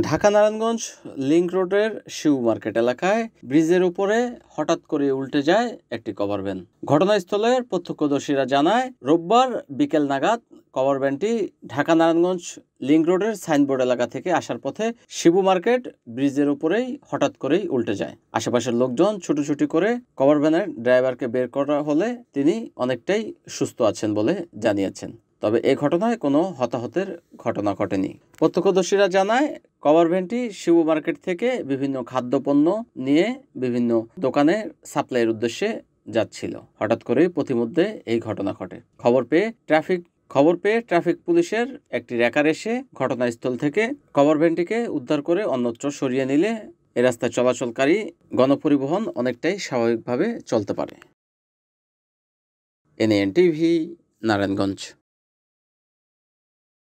Dhaka Narayanganj link রোডের Shibu market এলাকায় ব্রিজের উপরে হঠাৎ করে উল্টে যায় একটি কভার ভ্যান। ঘটনাস্থলের প্রত্যক্ষদর্শীরা জানায়, রোববার বিকেল নাগাদ কভার ভ্যানটি ঢাকা নারায়ণগঞ্জ লিংক রোডের সাইনবোর্ড এলাকা থেকে আসার পথে শিবু মার্কেট ব্রিজের উপরেই হঠাৎ করেই উল্টে যায়। আশেপাশের লোকজন ছুটোছুটি করে কভার ভ্যানের ড্রাইভারকে বের করা হলে তিনি অনেকটাই সুস্থ আছেন বলে জানিয়েছেন। তবে এ ঘটনায় কোনো হতাহতের ঘটনা ঘটেনি। প্রত্যক্ষদর্শীরা জানায়, কভার ভ্যানটি শিবু মার্কেট থেকে বিভিন্ন খাদ্যপণ্য নিয়ে বিভিন্ন দোকানে সাপ্লাইয়ের উদ্দেশ্যে যাচ্ছিল। হঠাৎ করে পথিমধ্যে এই ঘটনা ঘটে। খবর পেয়ে ট্রাফিক পুলিশের একটি র্যাকার এসে ঘটনাস্থল থেকে কভার ভ্যানটিকে উদ্ধার করে অন্যত্র সরিয়ে নিলে এ রাস্তায় চলাচলকারী গণপরিবহন অনেকটাই স্বাভাবিকভাবে চলতে পারে। NN TV, Narayanganj.